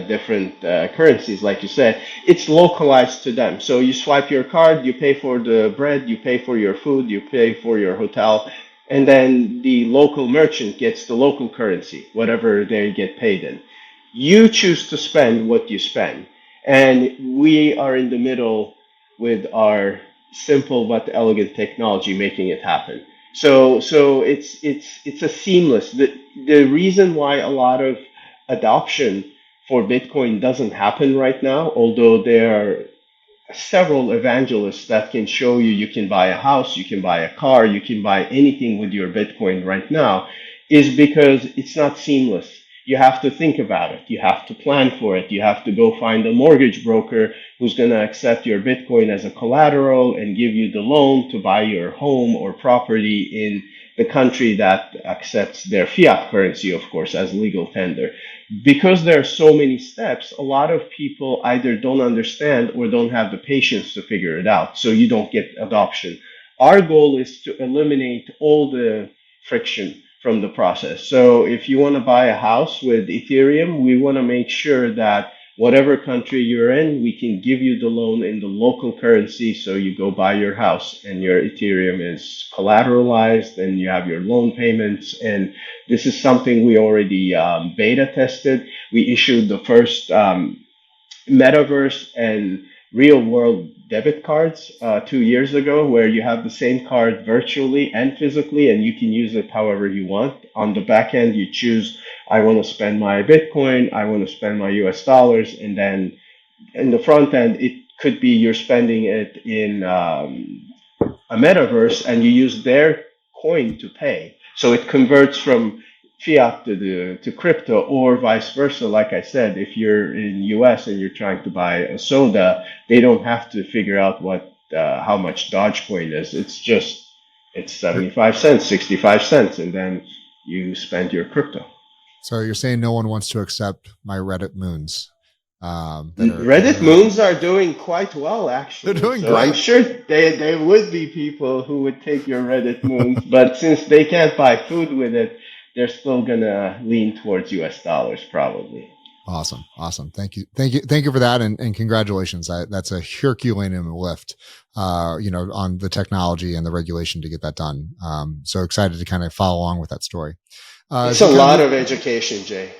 different currencies, like you said. It's localized to them. So you swipe your card, you pay for the bread, you pay for your food, you pay for your hotel, and then the local merchant gets the local currency, whatever they get paid in. You choose to spend what you spend. And we are in the middle with our simple but elegant technology making it happen. So it's a seamless. The reason why a lot of adoption for Bitcoin doesn't happen right now, although there are several evangelists that can show you you can buy a house, you can buy a car, you can buy anything with your Bitcoin right now, is because it's not seamless. You have to think about it. You have to plan for it. You have to go find a mortgage broker who's going to accept your Bitcoin as a collateral and give you the loan to buy your home or property in the country that accepts their fiat currency, of course, as legal tender. Because there are so many steps, a lot of people either don't understand or don't have the patience to figure it out. So you don't get adoption. Our goal is to eliminate all the friction from the process. So if you want to buy a house with Ethereum, we want to make sure that whatever country you're in, we can give you the loan in the local currency. So you go buy your house and your Ethereum is collateralized and you have your loan payments. And this is something we already beta tested. We issued the first Metaverse and real world debit cards 2 years ago, where you have the same card virtually and physically, and you can use it however you want. On the back end, you choose, I want to spend my Bitcoin, I want to spend my US dollars, and then in the front end, it could be you're spending it in a metaverse and you use their coin to pay. So it converts from fiat to crypto, or vice versa. Like I said, if you're in US and you're trying to buy a soda, they don't have to figure out what how much Dogecoin is. It's 75 cents, 65 cents, and then you spend your crypto. So you're saying no one wants to accept my Reddit moons? Reddit moons are doing quite well, actually. They're doing so great. I'm sure there would be people who would take your Reddit moons, but since they can't buy food with it, they're still gonna lean towards US dollars, probably. Awesome. Thank you for that, and congratulations. That's a Herculean lift, on the technology and the regulation to get that done. So excited to kind of follow along with that story. It's a lot of education, Jay.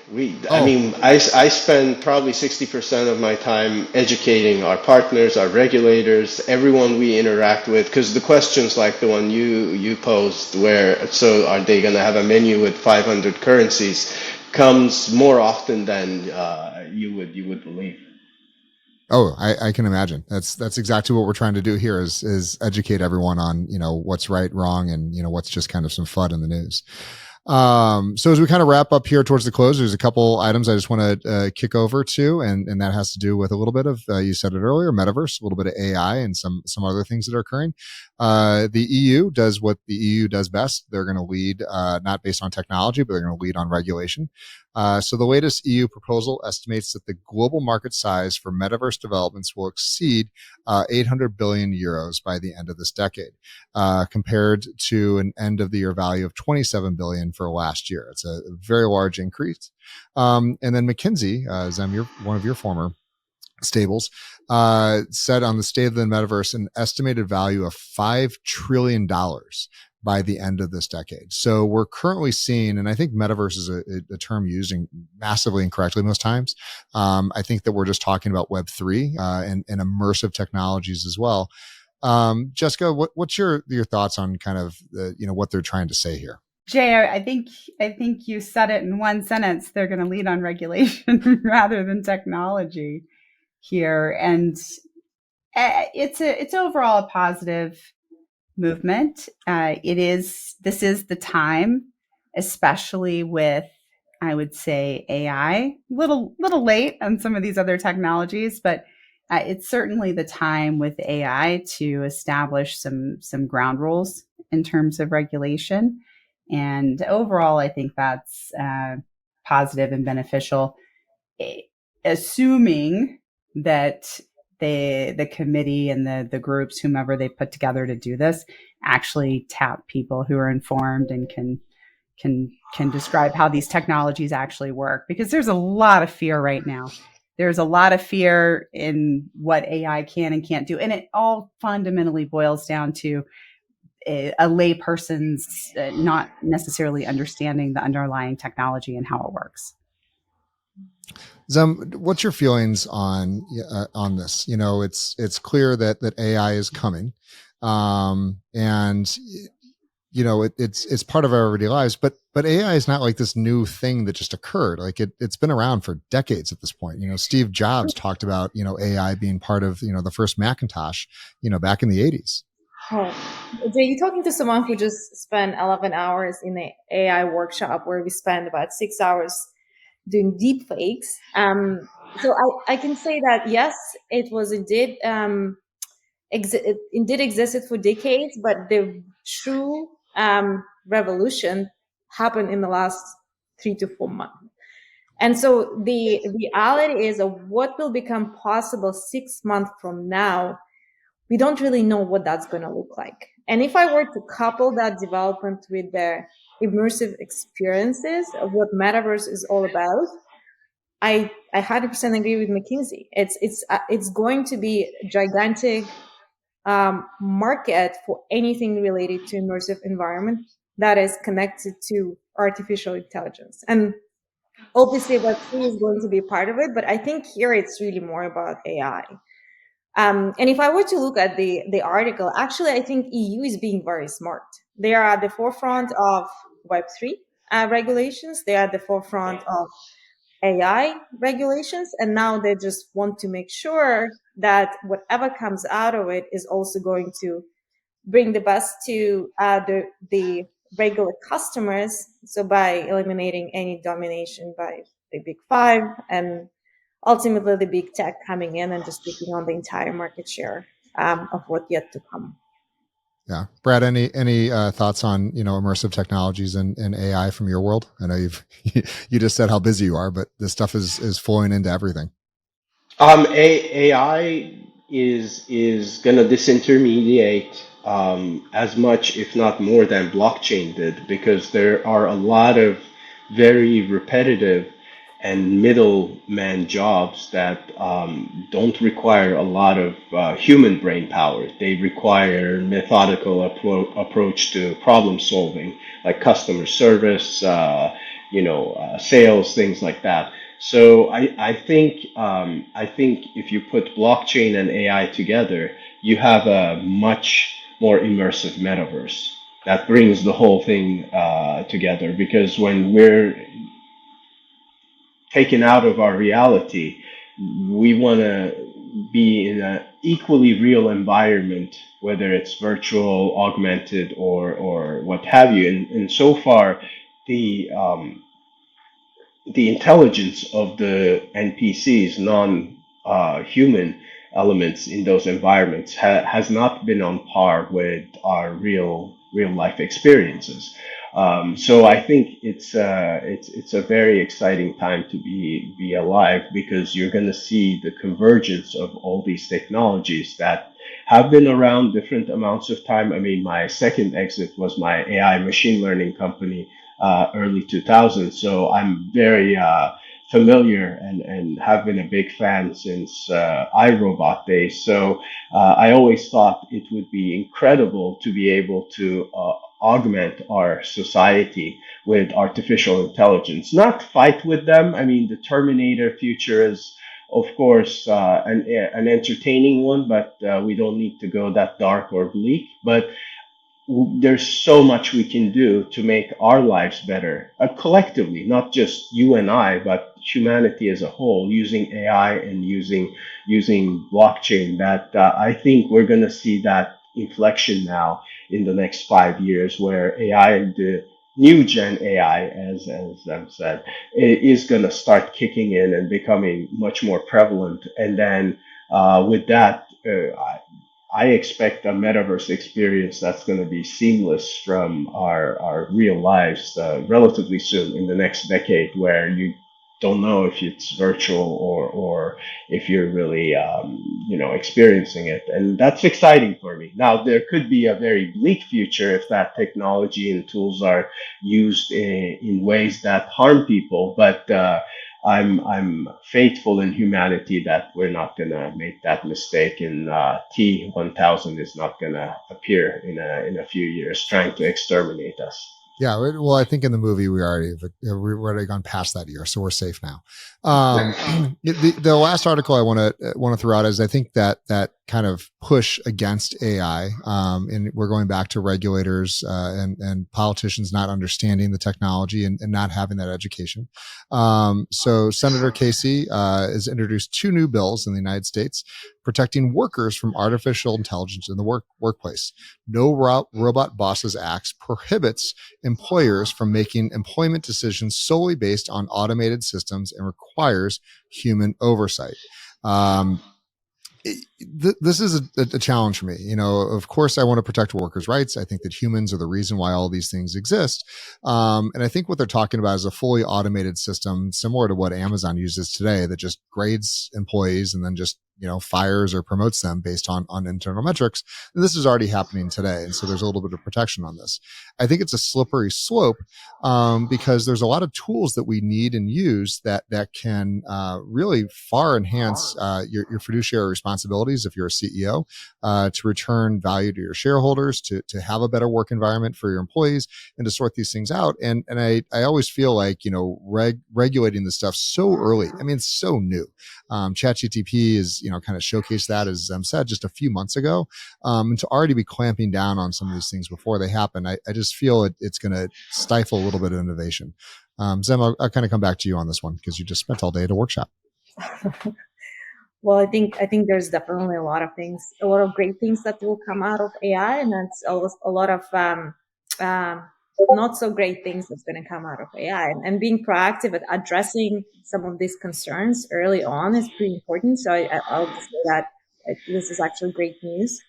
I mean, I spend probably 60% of my time educating our partners, our regulators, everyone we interact with, because the questions like the one you posed, where so are they going to have a menu with 500 currencies, comes more often than you would believe. Oh, I can imagine. That's exactly what we're trying to do here is educate everyone on what's right, wrong, and what's just kind of some FUD in the news. So as we kind of wrap up here towards the close, there's a couple items I just want to kick over to, and that has to do with a little bit of, you said it earlier, Metaverse, a little bit of AI, and some other things that are occurring. The EU does what the EU does best. They're going to lead, not based on technology, but they're going to lead on regulation. So the latest EU proposal estimates that the global market size for Metaverse developments will exceed 800 billion euros by the end of this decade, compared to an end of the year value of 27 billion for last year. It's a very large increase. And then McKinsey, Zem, you're one of your former stables, said on the State of the Metaverse an estimated value of $5 trillion by the end of this decade. So we're currently seeing, and I think metaverse is a term used massively incorrectly most times. I think that we're just talking about Web3 and immersive technologies as well. Jessica, what's your thoughts on kind of what they're trying to say here? Jay, I think you said it in one sentence. They're going to lead on regulation rather than technology here, and it's overall a positive movement. This is the time, especially with, I would say, AI. Little late on some of these other technologies, but it's certainly the time with AI to establish some ground rules in terms of regulation. And overall, I think that's positive and beneficial, assuming that the committee and the groups, whomever they put together to do this, actually tap people who are informed and can describe how these technologies actually work, because there's a lot of fear right now. There's a lot of fear in what AI can and can't do. And it all fundamentally boils down to a layperson's not necessarily understanding the underlying technology and how it works. Zem, what's your feelings on this? You know, it's clear that AI is coming, and you know it's part of our everyday lives. But AI is not like this new thing that just occurred. Like it's been around for decades at this point. You know, Steve Jobs talked about AI being part of the first Macintosh back in the 80s. Oh, Jay, you're talking to someone who just spent 11 hours in an AI workshop where we spent about 6 hours doing deep fakes. So I can say that yes, it was indeed it indeed existed for decades, but the true revolution happened in the last 3 to 4 months. And so the reality is of what will become possible 6 months from now, we don't really know what that's going to look like. And if I were to couple that development with the immersive experiences of what Metaverse is all about, I 100% agree with McKinsey. It's going to be a gigantic market for anything related to immersive environment that is connected to artificial intelligence. And obviously Web3 is going to be part of it, but I think here it's really more about AI. And if I were to look at the article, actually, I think EU is being very smart. They are at the forefront of Web3 regulations. They are at the forefront of AI regulations. And now they just want to make sure that whatever comes out of it is also going to bring the best to the regular customers. So by eliminating any domination by the big five and ultimately the big tech coming in and just taking on the entire market share of what yet to come. Yeah, Brad, any thoughts on immersive technologies and AI from your world? I know you just said how busy you are, but this stuff is flowing into everything. AI is going to disintermediate as much, if not more, than blockchain did, because there are a lot of very repetitive and middleman jobs that don't require a lot of human brain power. They require methodical approach to problem solving, like customer service, sales, things like that. So I think if you put blockchain and AI together, you have a much more immersive metaverse that brings the whole thing together. Because when we're taken out of our reality, we want to be in an equally real environment, whether it's virtual, augmented, or what have you. And so far, the intelligence of the NPCs, non-human elements in those environments, has not been on par with our real life experiences. So I think it's a very exciting time to be alive, because you're going to see the convergence of all these technologies that have been around different amounts of time. I mean, my second exit was my AI machine learning company, early 2000s. So I'm very familiar and have been a big fan since iRobot days. So I always thought it would be incredible to be able to augment our society with artificial intelligence, not fight with them. I mean, the Terminator future is, of course, an entertaining one, but we don't need to go that dark or bleak. But there's so much we can do to make our lives better, collectively, not just you and I, but humanity as a whole, using AI and using blockchain. That I think we're going to see that inflection now in the next 5 years, where AI, the new gen AI, as I've said, is going to start kicking in and becoming much more prevalent. And then with that, I expect a metaverse experience that's going to be seamless from our real lives relatively soon, in the next decade, where you don't know if it's virtual or if you're really experiencing it, and that's exciting for me. Now there could be a very bleak future if that technology and tools are used in ways that harm people, but I'm faithful in humanity that we're not gonna make that mistake, and T1000 is not gonna appear in a few years trying to exterminate us. Yeah, well, I think in the movie we've already gone past that year, so we're safe now. The last article I want to throw out is I think that kind of push against AI, and we're going back to regulators and politicians not understanding the technology and not having that education. So Senator Casey has introduced 2 new bills in the United States protecting workers from artificial intelligence in the workplace. No Robot Bosses Act prohibits employers from making employment decisions solely based on automated systems and requires human oversight. This is a challenge for me. Of course, I want to protect workers' rights. I think that humans are the reason why all these things exist. And I think what they're talking about is a fully automated system similar to what Amazon uses today that just grades employees and then just fires or promotes them based on internal metrics. And this is already happening today. And so there's a little bit of protection on this. I think it's a slippery slope because there's a lot of tools that we need and use that can really far enhance your fiduciary responsibilities if you're a CEO, to return value to your shareholders, to have a better work environment for your employees, and to sort these things out. And I always feel like, regulating this stuff so early. I mean, it's so new. ChatGPT is, kind of showcased that, as Zem said, just a few months ago. And to already be clamping down on some of these things before they happen, I just feel it's going to stifle a little bit of innovation. Zem, I'll kind of come back to you on this one because you just spent all day at a workshop. Well, I think there's definitely a lot of great things that will come out of AI, and that's always a lot of not so great things that's going to come out of AI. And being proactive at addressing some of these concerns early on is pretty important. So I'll say that this is actually great news.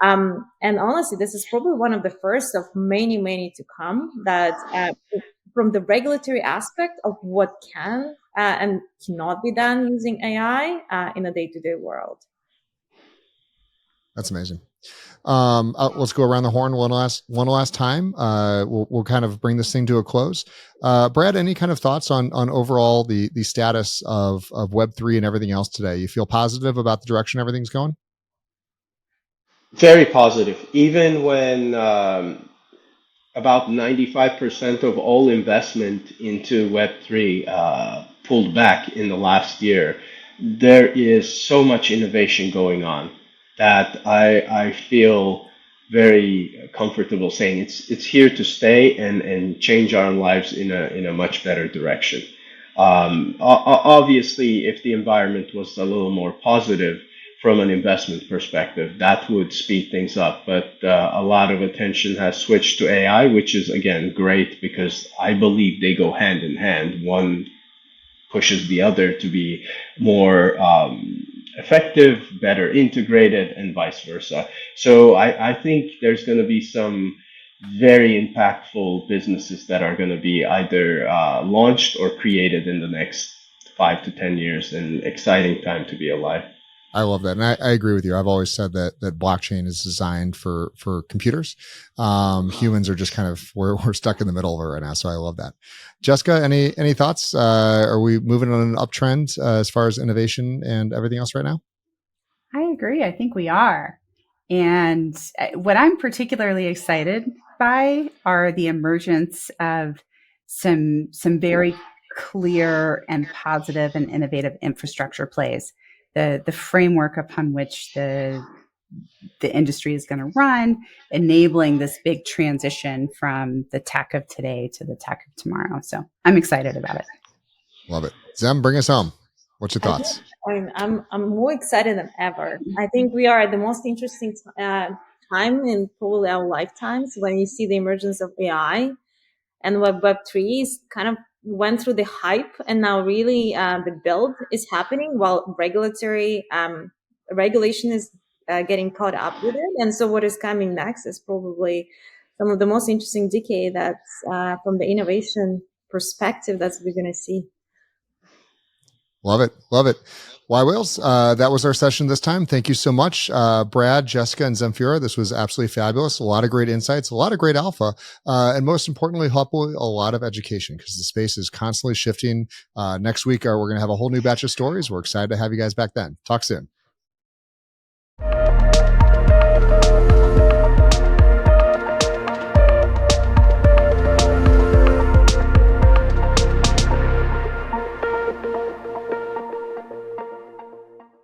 And honestly, this is probably one of the first of many, many to come that from the regulatory aspect of what can and cannot be done using AI in a day-to-day world. That's amazing. Let's go around the horn one last time. We'll kind of bring this thing to a close. Brad, any kind of thoughts on overall the status of Web3 and everything else today? You feel positive about the direction everything's going? Very positive. Even when about 95% of all investment into Web3 pulled back in the last year, there is so much innovation going on that I feel very comfortable saying it's here to stay and change our lives in a much better direction. Obviously, if the environment was a little more positive from an investment perspective, that would speed things up. But a lot of attention has switched to AI, which is, again, great because I believe they go hand in hand. One pushes the other to be more effective, better integrated, and vice versa. So I think there's going to be some very impactful businesses that are going to be either launched or created in the next 5 to 10 years, and exciting time to be alive. I love that. And I agree with you. I've always said that blockchain is designed for computers. Humans are just kind of, we're stuck in the middle of it right now. So I love that. Jessica, any thoughts? Are we moving on an uptrend as far as innovation and everything else right now? I agree. I think we are. And what I'm particularly excited by are the emergence of some very clear and positive and innovative infrastructure plays. The framework upon which the industry is going to run, enabling this big transition from the tech of today to the tech of tomorrow. So I'm excited about it. Love it. Zem, bring us home. What's your thoughts? I'm more excited than ever. I think we are at the most interesting time in probably our lifetimes when you see the emergence of AI, and Web3 is kind of went through the hype, and now really the build is happening while regulation is getting caught up with it. And so what is coming next is probably some of the most interesting decade that's from the innovation perspective that we're going to see. Love it. Love it. yWhales, that was our session this time. Thank you so much, Brad, Jessica, and Zemfira. This was absolutely fabulous. A lot of great insights, a lot of great alpha, and most importantly, hopefully a lot of education because the space is constantly shifting. Next week, we're going to have a whole new batch of stories. We're excited to have you guys back then. Talk soon.